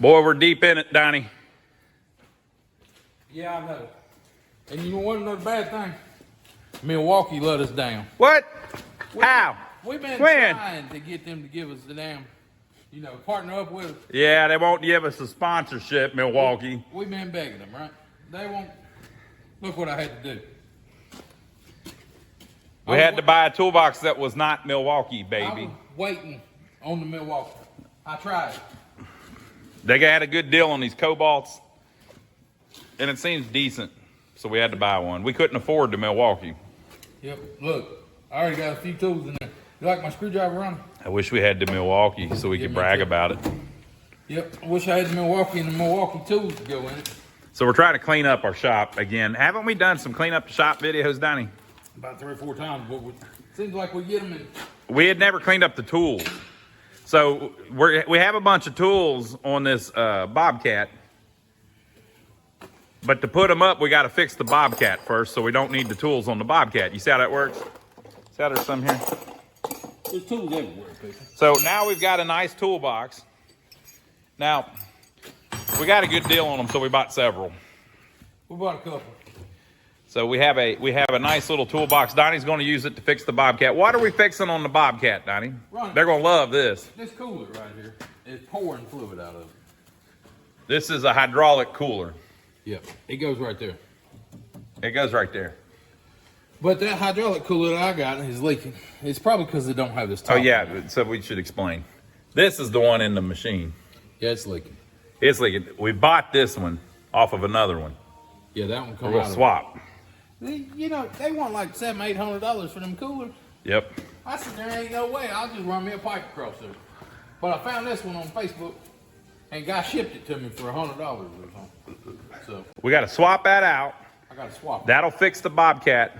Boy, we're deep in it, Donnie. Yeah, I know. And you know what? Another bad thing. Milwaukee let us down. What? How? We've been When? trying to get them to give us the damn, partner up with us. Yeah, they won't give us a sponsorship, Milwaukee. We've been begging them, right? They won't. Look what I had to do. We had to buy a toolbox that was not Milwaukee, I baby. was waiting on the Milwaukee. I tried. They had a good deal on these Cobalts, and it seems decent, so we had to buy one. We couldn't afford the Milwaukee. Yep. Look, I already got a few tools in there. You like my screwdriver running? I wish we had the Milwaukee so we could brag about it. Yep. I wish I had the Milwaukee and the Milwaukee tools to go in it. So we're trying to clean up our shop again. Haven't we done some clean up the shop videos, Donnie? About 3 or 4 times, but seems like we get them in. We had never cleaned up the tools. So we have a bunch of tools on this Bobcat. But to put them up, we got to fix the Bobcat first, so we don't need the tools on the Bobcat. You see how that works? See how there's some here? There's tools everywhere, people. So now we've got a nice toolbox. Now, we got a good deal on them, so we bought several. We bought a couple. So we have a nice little toolbox. Donnie's going to use it to fix the Bobcat. What are we fixing on the Bobcat, Donnie? They're going to love this. This cooler right here is pouring fluid out of it. This is a hydraulic cooler. Yep, it goes right there. It goes right there. But that hydraulic cooler that I got is leaking. It's probably because it don't have this top. Oh, yeah, so we should explain. This is the one in the machine. Yeah, it's leaking. It's leaking. We bought this one off of another one. Yeah, that one comes We're out. going to swap. They want like $700-800 for them coolers. Yep. I said, there ain't no way. I'll just run me a pipe across there. But I found this one on Facebook, and guy shipped it to me for $100 or something. So We got to swap that out. I got to swap it. That'll fix the Bobcat.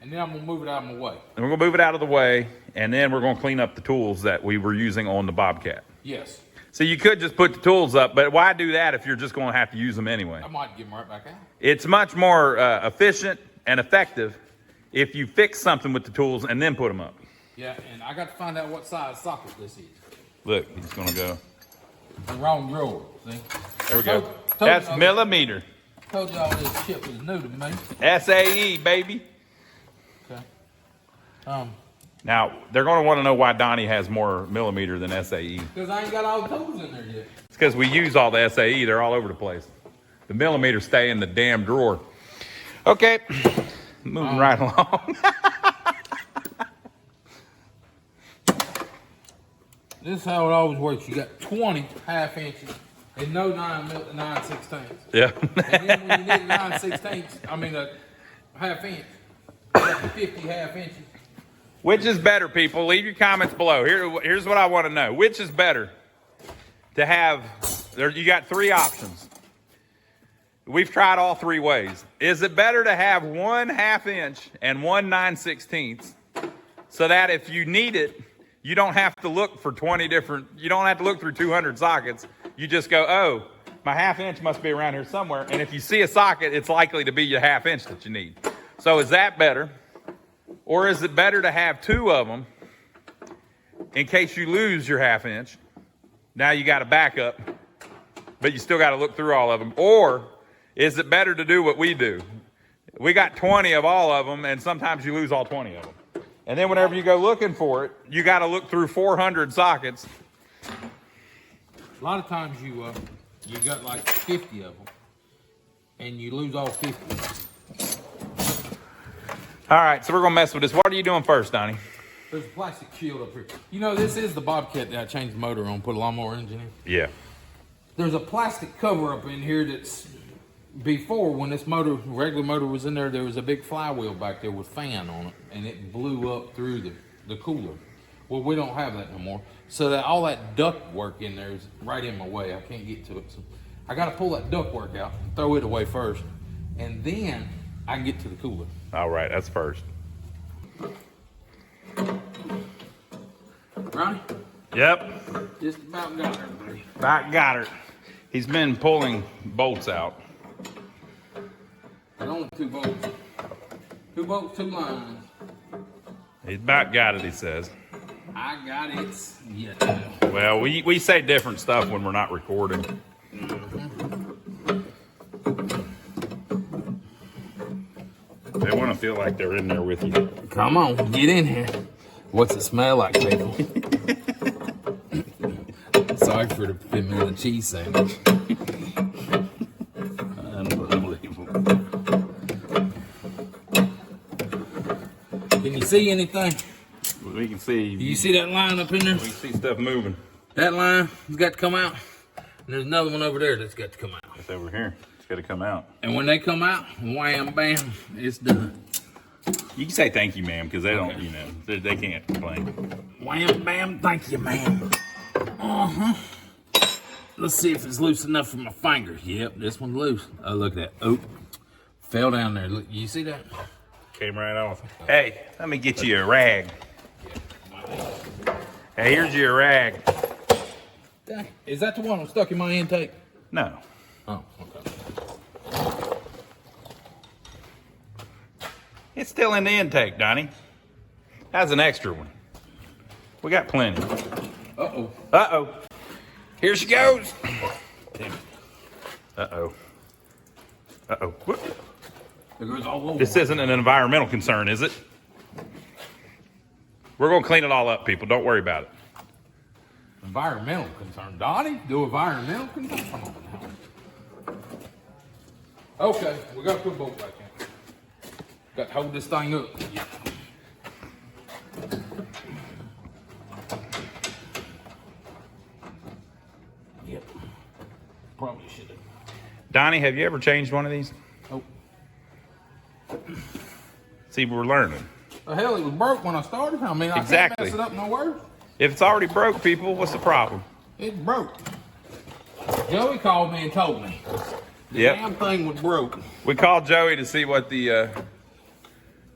And then I'm going to move it out of my way. And we're going to move it out of the way, and then we're going to clean up the tools that we were using on the Bobcat. Yes. So you could just put the tools up, but why do that if you're just going to have to use them anyway? I might give them right back out. It's much more efficient and effective if you fix something with the tools and then put them up. Yeah, and I got to find out what size socket this is. Look, he's going to go. The wrong drawer, see? There we go. Told That's y'all- millimeter. Told y'all this shit was new to me. SAE, baby. Okay. Now, they're going to want to know why Donnie has more millimeter than SAE. Because I ain't got all the tools in there yet. It's because we use all the SAE. They're all over the place. The millimeters stay in the damn drawer. Okay, moving right along. This is how it always works. You got 20 half inches and no 9/16. Yeah. And then when you need 9/16, a half inch, you got 50 half inches. Which is better, people? Leave your comments below. Here's what I want to know. Which is better to have? You got 3 options. We've tried all 3 ways. Is it better to have 1 half inch and 1 9/16 so that if you need it, you don't have to look for 20 different, you don't have to look through 200 sockets. You just go, oh, my half inch must be around here somewhere. And if you see a socket, it's likely to be your half inch that you need. So is that better? Or is it better to have 2 of them in case you lose your half inch? Now you got a backup, but you still got to look through all of them. Or is it better to do what we do? We got 20 of all of them, and sometimes you lose all 20 of them. And then whenever you go looking for it, you got to look through 400 sockets. A lot of times you got like 50 of them, and you lose all 50. All right, so we're going to mess with this. What are you doing first, Donnie? There's a plastic shield up here. This is the Bobcat that I changed the motor on, put a lawnmower engine in. Yeah. There's a plastic cover up in here that's, before when this regular motor was in there was a big flywheel back there with fan on it, and it blew up through the cooler. Well, we don't have that no more. So that all that duct work in there is right in my way. I can't get to it. So I got to pull that duct work out and throw it away first, and then I can get to the cooler. All right, that's first. Ronnie? Yep. Just about got her, buddy. About got her. He's been pulling bolts out. There's only 2 bolts. 2 bolts, 2 lines. He's about got it, he says. I got it. Yeah. Well, we say different stuff when we're not recording. They want to feel like they're in there with you. Come on, get in here. What's it smell like, people? Sorry for the pimento cheese sandwich. Unbelievable. Can you see anything? We can see. You see that line up in there? We can see stuff moving. That line has got to come out. And there's another one over there that's got to come out. It's over here. It's got to come out. And when they come out, wham, bam, it's done. You can say thank you, ma'am, because they don't, you know, they can't complain. Wham, bam, thank you, ma'am. Let's see if it's loose enough for my finger. Yep, this one's loose. Oh, look at that. Oh, fell down there. Look, you see that? Came right off. Hey, let me get you a rag. Hey, here's your rag. Is that the one I'm stuck in my intake? No. Oh, okay. It's still in the intake, Donnie. That's an extra one. We got plenty. Uh-oh. Uh-oh. Here she goes. Damn it. Uh-oh. Uh-oh. Whoop. It goes all over. This isn't an environmental concern, is it? We're going to clean it all up, people. Don't worry about it. Environmental concern. Donnie, do environmental concern? Come on now. Okay, we got to put a bolt back in. Got to hold this thing up. Yeah. Yep. Probably should have. Donnie, have you ever changed one of these? Oh. See, we're learning. The hell, it was broke when I started. I mean, I Exactly. can't mess it up no worse. If it's already broke, people, what's the problem? It broke. Joey called me and told me. The damn thing was broke. We called Joey to see what the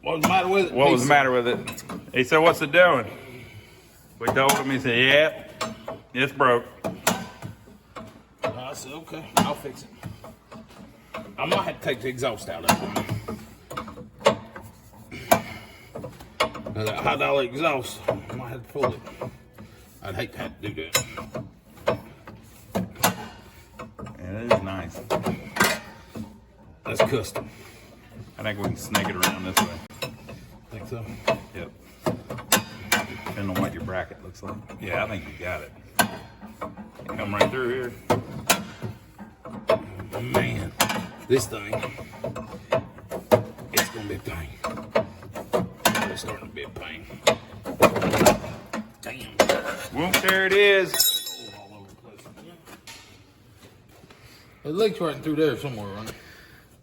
What was the matter with it? what was the matter with it. He said, "What's it doing?" We told him. He said, "Yep, it's broke." I said, okay, I'll fix it. I might have to take the exhaust out of it. Now that $100 exhaust, I might have to pull it. I'd hate to have to do that. Yeah, it is nice. That's custom. I think we can snake it around this way. Think so? Yep. Depending on what your bracket looks like. Yeah, I think you got it. Come right through here. Man, this thing, it's gonna be a pain. It's starting to be a pain. Damn. Whoop, there it is. All over the place. It leaks right through there somewhere, right?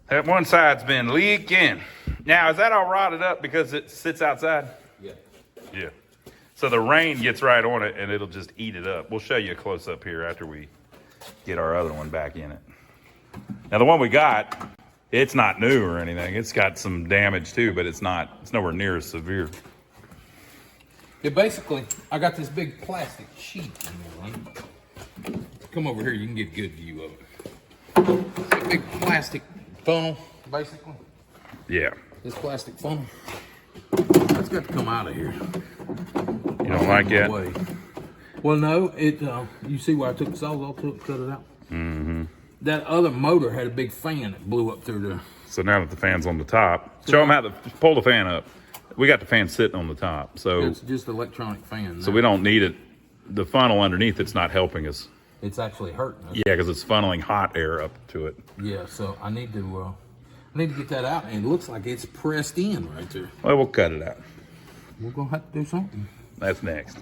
That one side's been leaking. Now, is that all rotted up because it sits outside? Yeah. Yeah. So the rain gets right on it and it'll just eat it up. We'll show you a close up here after we get our other one back in it. Now the one we got, it's not new or anything. It's got some damage too, but it's nowhere near as severe. Yeah, basically, I got this big plastic sheet in there, right? Come over here, you can get a good view of it. It's a big plastic funnel, basically. Yeah. This plastic funnel. It's got to come out of here. You don't like that? Way. Well, no, you see where I took the sawzall to cut it out? Mm-hmm. That other motor had a big fan that blew up through there. So now that the fan's on the top, show them how to pull the fan up. We got the fan sitting on the top, so It's just an electronic fan. we don't need it. The funnel underneath it's not helping us. It's actually hurting us. Yeah, because it's funneling hot air up to it. Yeah, so I need to get that out, and it looks like it's pressed in right there. Well, we'll cut it out. We're gonna have to do something. That's next.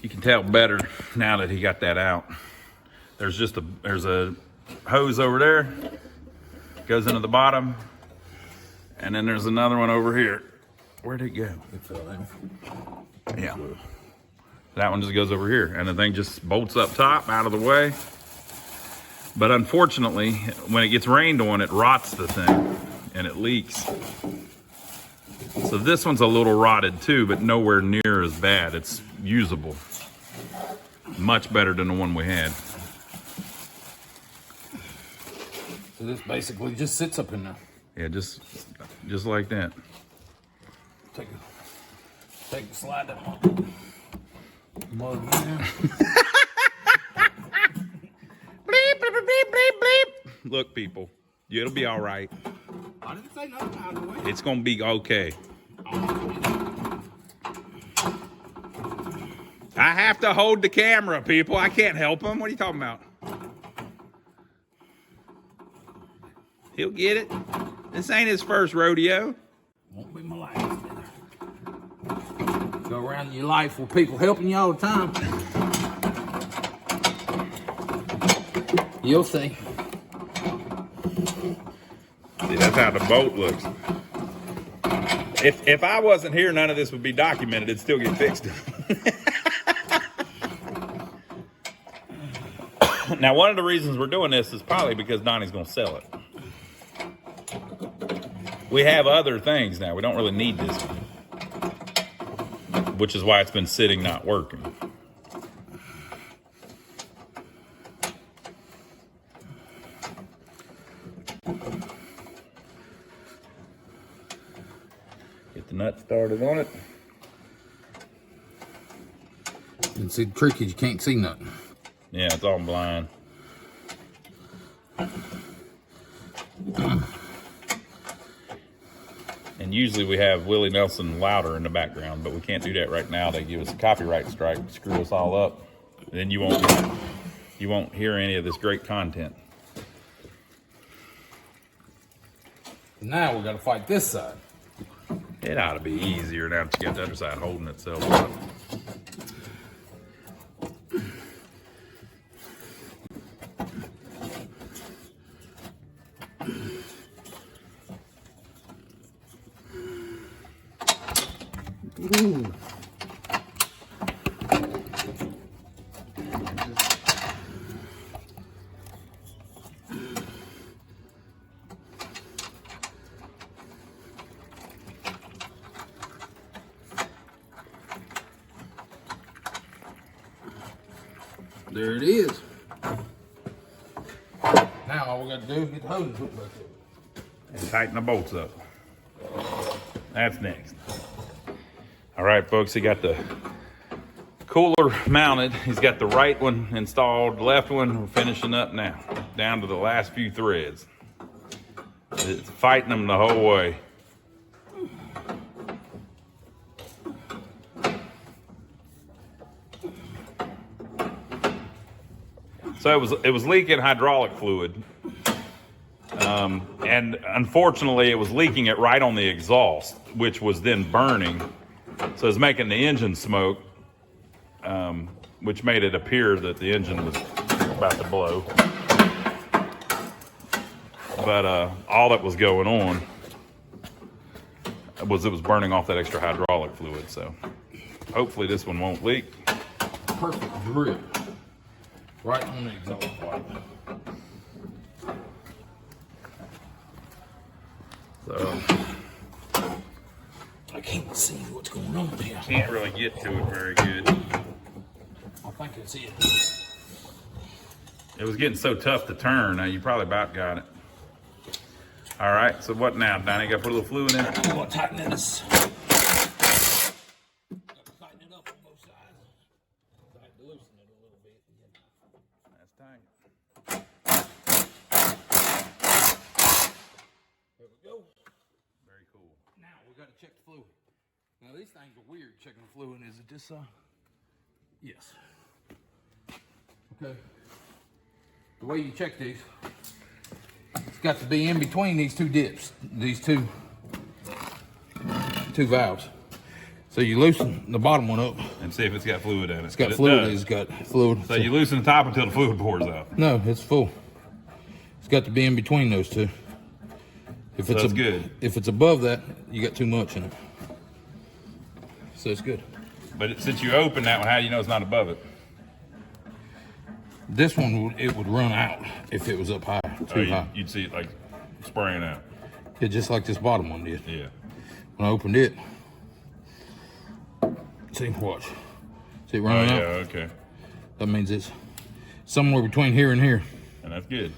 You can tell better now that he got that out. There's a hose over there, goes into the bottom, and then there's another one over here. Where'd it go? It fell in. Yeah. That one just goes over here, and the thing just bolts up top, out of the way. But unfortunately, when it gets rained on, it rots the thing, and it leaks. So this one's a little rotted too, but nowhere near as bad. It's usable. Much better than the one we had. So this basically just sits up in there. Yeah, just like that. Take Take the slide that mug in there. Bleep, bleep, bleep, bleep, bleep. Look, people, it'll be all right. I didn't say nothing out of the way. It's gonna be okay. I have to hold the camera, people. I can't help him. What are you talking about? He'll get it. This ain't his first rodeo. Won't be my last. Go around your life with people helping you all the time. You'll see. See, that's how the boat looks. If I wasn't here, none of this would be documented. It'd still get fixed. Now, one of the reasons we're doing this is probably because Donnie's going to sell it. We have other things now. We don't really need this one, which is why it's been sitting, not working. Get the nut started on it. You can see the trick is you can't see nothing. Yeah, it's all blind. And usually we have Willie Nelson louder in the background, but we can't do that right now. They give us a copyright strike, screw us all up. Then you won't hear any of this great content. Now we got to fight this side. It ought to be easier now that you got the other side holding itself up. Ooh. There it is. Now all we got to do is get the hose and hook back up. And tighten the bolts up. That's next. All right, folks, he got the cooler mounted. He's got the right one installed, the left one we're finishing up now, down to the last few threads. It's fighting them the whole way. So it was leaking hydraulic fluid, and unfortunately it was leaking it right on the exhaust, which was then burning. So it's making the engine smoke, which made it appear that the engine was about to blow. But all that was going on was it was burning off that extra hydraulic fluid. So hopefully this one won't leak. Perfect grip. Right on the exhaust pipe. So I can't see what's going on here. can't really get to it very good. I think it's it. It was getting so tough to turn. Now you probably about got it. All right, so what now, Donnie? Got to put a little fluid in it? I'm going to tighten this. Tighten it up on both sides. Try to loosen it a little bit. That's tight. There we go. Very cool. Now we got to check the fluid. Now these things are weird checking the fluid. Is it this Yes. Okay. The way you check these, it's got to be in between these two dips, these two valves. So you loosen the bottom one up. And see if it's got fluid in it. It's got fluid. It's got fluid. So you loosen the top until the fluid pours out. No, it's full. It's got to be in between those two. If it's that's good. If it's above that, you got too much in it. So it's good. But since you open that one, how do you know it's not above it? This one, it would run out if it was up high, too high. You'd see it like spraying out. Yeah, just like this bottom one did. Yeah. When I opened it, see, watch. See it running out? Yeah, okay. That means it's somewhere between here and here. And that's good.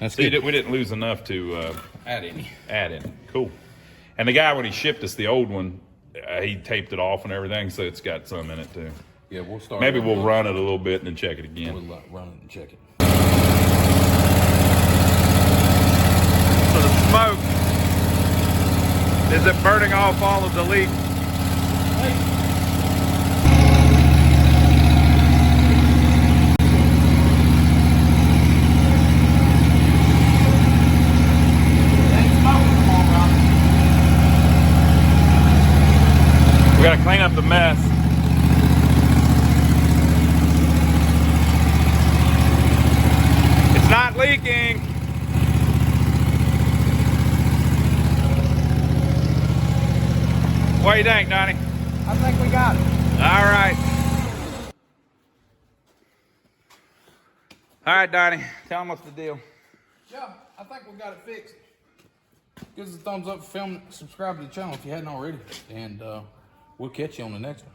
That's See, good. we didn't lose enough to Add any. add in. Cool. And the guy, when he shipped us the old one, he taped it off and everything, so it's got some in it too. Yeah, we'll start. Maybe we'll run it a little bit and then check it again. We'll run it and check it. So the smoke, is it burning off all of the leak? We gotta clean up the mess. It's not leaking. What do you think, Donnie? I think we got it. All right. All right, Donnie. Tell them what's the deal. Yeah, I think we got it fixed. Give us a thumbs up, film, subscribe to the channel if you hadn't already, and we'll catch you on the next one.